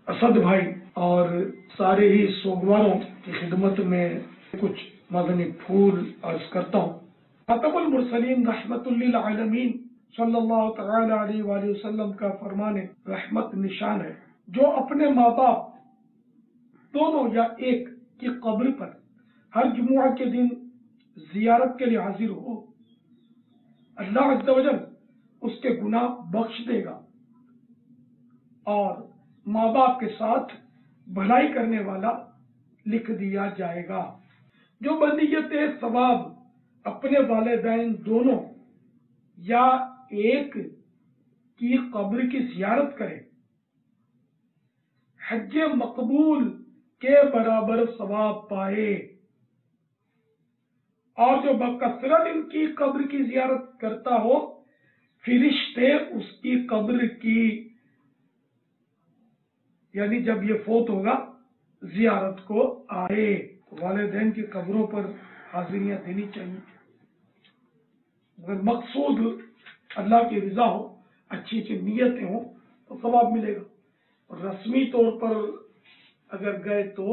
اسد بھائی اور سارے ہی سوگواروں کی خدمت میں کچھ مدنی پھول عرض کرتا ہوں۔ خاتم المرسلین رحمت للعالمین صلی اللہ تعالی علیہ وآلہ وسلم کا فرمان رحمت نشان ہے، جو اپنے ماں باپ دونوں یا ایک کی قبر پر ہر جمعہ کے دن زیارت کے لیے حاضر ہو، اللہ عز و جل اس کے گناہ بخش دے گا اور ماں باپ کے ساتھ بھلائی کرنے والا لکھ دیا جائے گا۔ جو بنیت ثواب اپنے والدین دونوں یا ایک کی قبر کی زیارت کرے، حج مقبول کے برابر ثواب پائے، اور جو بکثرت ان کی قبر کی زیارت کرتا ہو، فرشتے اس کی قبر کی یعنی جب یہ فوت ہوگا زیارت کو آئے۔ والدین کی قبروں پر حاضریاں دینی چاہیے، اگر مقصود اللہ کی رضا ہو، اچھی اچھی نیتیں ہوں تو ثواب ملے گا، اور رسمی طور پر اگر گئے تو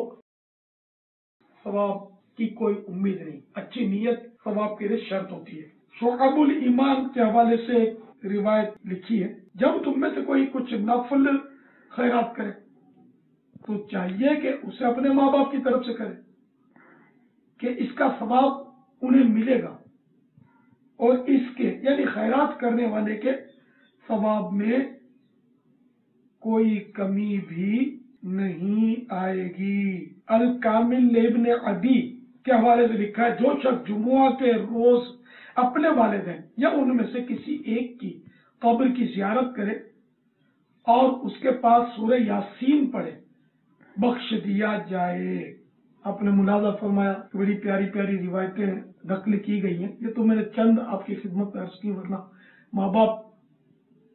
ثواب کی کوئی امید نہیں۔ اچھی نیت ثواب کے لیے شرط ہوتی ہے۔ شعب الایمان کے حوالے سے ایک روایت لکھی ہے، جب تم میں سے کوئی کچھ نفل خیرات کرے تو چاہیے کہ اسے اپنے ماں باپ کی طرف سے کرے، کہ اس کا ثواب انہیں ملے گا، اور اس کے یعنی خیرات کرنے والے کے ثواب میں کوئی کمی بھی نہیں آئے گی۔ الکامل لابن عدی کے حوالے سے لکھا ہے، جو شخص جمعہ کے روز اپنے والدین یا ان میں سے کسی ایک کی قبر کی زیارت کرے اور اس کے پاس سورہ یاسین پڑھے، بخش دیا جائے۔ آپ نے ملاحظہ فرمایا کہ بڑی پیاری پیاری روایتیں نقل کی گئی ہیں، یہ تو میں نے چند آپ کی خدمت میں عرض کی، ورنہ ماں باپ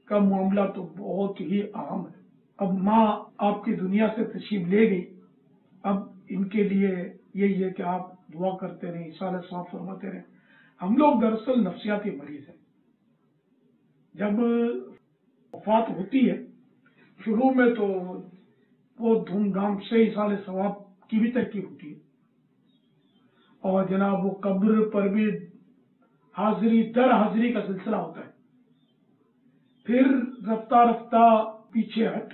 کا معاملہ تو بہت ہی اہم ہے۔ اب ماں آپ کی دنیا سے تشریف لے گئی، اب ان کے لیے یہی ہے کہ آپ دعا کرتے رہیں، اصالہ ثواب فرماتے رہیں۔ ہم لوگ دراصل نفسیاتی مریض ہیں۔ جب وفات ہوتی ہے شروع میں تو وہ دھوم دھام سے اصالہ ثواب کی بھی ترکیب ہوتی ہے، اور جناب وہ قبر پر بھی حاضری در حاضری کا سلسلہ ہوتا ہے، پھر رفتہ رفتہ پیچھے ہٹ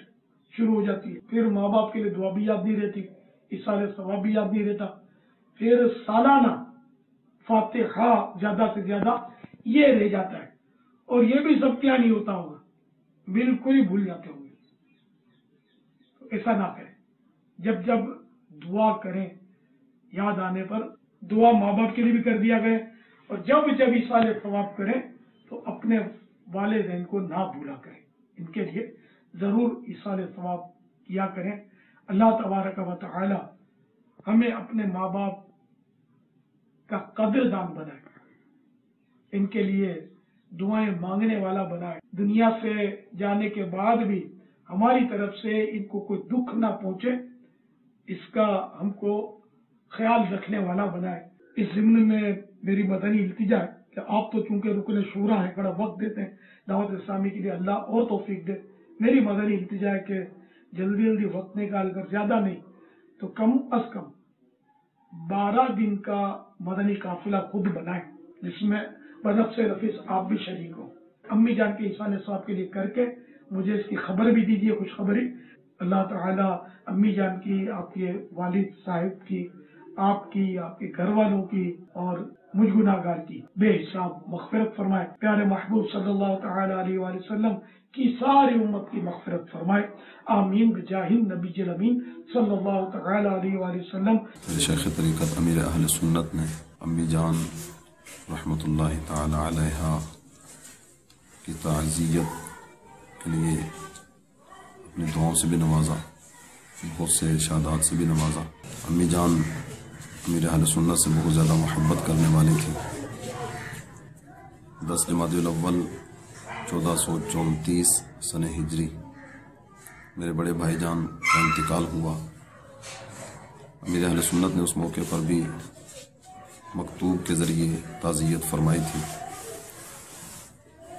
شروع ہو جاتی ہے، پھر ماں باپ کے لیے دعا بھی یاد نہیں رہتی، اصالہ ثواب بھی یاد نہیں رہتا، پھر سالانہ فاتحہ زیادہ سے زیادہ یہ رہ جاتا ہے، اور یہ بھی سب کیا نہیں ہوتا ہوگا، بالکل ہی بھول جاتے ہوں گے۔ ایسا نہ کریں، جب جب دعا کریں یاد آنے پر دعا ماں باپ کے لیے بھی کر دیا گئے، اور جب جب اصالہ ثواب کریں تو اپنے والدین کو نہ بھولا کریں، ان کے لیے ضرور اصالہ ثواب کیا کریں۔ اللہ تبارک و تعالی ہمیں اپنے ماں باپ کا قدردان بنائے، ان کے لیے دعائیں مانگنے والا بنائے، دنیا سے جانے کے بعد بھی ہماری طرف سے ان کو کوئی دکھ نہ پہنچے، اس کا ہم کو خیال رکھنے والا بنائے۔ اس ضمن میں میری مدنی التجا ہے کہ آپ تو چونکہ رکن شورا ہیں، بڑا وقت دیتے ہیں دعوت اسلامی کے لیے، اللہ اور توفیق دے۔ میری مدنی التجا ہے کہ جلدی جلدی وقت نکال کر، زیادہ نہیں تو کم از کم 12 دن کا مدنی قافلہ خود بنائیں، جس میں بنفس رفیس آپ بھی شریک ہوں۔ امی جان کے احسان ثواب کے لیے کر کے مجھے اس کی خبر بھی دیجیے، خوشخبری۔ اللہ تعالیٰ امی جان کی، آپ کے والد صاحب کی، آپ کی، آپ کے گھر والوں کی اور مجھ گناہگار کی بے حساب مغفرت فرمائے۔ پیارے محبوب صلی اللہ تعالی علیہ وآلہ وسلم کی ساری امت کی مغفرت فرمائے، آمین بجاہ النبی الامین صلی اللہ تعالی علیہ وآلہ وسلم۔ شیخ طریقت امیر اہل سنت نے امی جان رحمت اللہ تعالی علیہ کی تعزیت کے لیے اپنی دعاؤں سے بھی نوازا، بہت سے ارشادات سے بھی نوازا۔ امی جان امیر اہل سنت سے بہت زیادہ محبت کرنے والی تھی۔ 10 جمادی الاول 1434 سن ہجری میرے بڑے بھائی جان کا انتقال ہوا۔ امیر اہل سنت نے اس موقع پر بھی مکتوب کے ذریعے تعزیت فرمائی تھی۔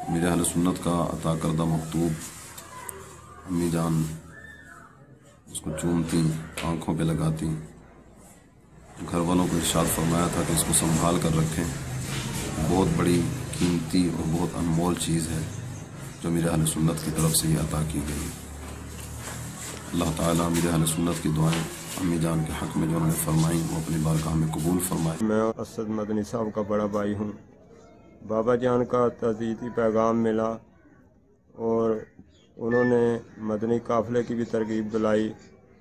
امیر اہل سنت کا عطا کردہ مکتوب امی جان اس کو چومتی، آنکھوں پہ لگاتی. گھر والوں کو ارشاد فرمایا تھا کہ اس کو سنبھال کر رکھیں. بہت بڑی قیمتی اور بہت انمول چیز ہے جو میرے اہل سنت کی طرف سے یہ عطا کی گئی. اللہ تعالیٰ میرے اہل سنت کی دعائیں امی جان کے حق میں جو انہوں نے فرمائیں وہ اپنی بارگاہ میں قبول فرمائے. میں اسد مدنی صاحب کا بڑا بھائی ہوں. بابا جان کا تعزیتی پیغام ملا اور انہوں نے مدنی قافلے کی بھی ترغیب دلائی.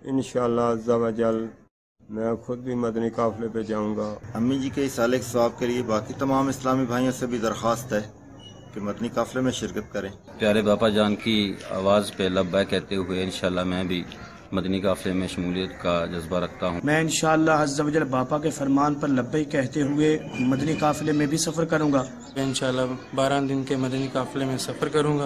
انشاءاللہ عز و جل میں خود بھی مدنی قافلے پہ جاؤں گا. امی جی کے اس سالے کے ثواب کے لیے باقی تمام اسلامی بھائیوں سے بھی درخواست ہے کہ مدنی قافلے میں شرکت کریں. پیارے باپا جان کی آواز پہ لبیک کہتے ہوئے انشاءاللہ میں بھی مدنی قافلے میں شمولیت کا جذبہ رکھتا ہوں. میں انشاءاللہ عز و جل باپا کے فرمان پر لبیک کہتے ہوئے مدنی قافلے میں بھی سفر کروں گا. انشاءاللہ 12 دن کے مدنی قافلے میں سفر کروں گا.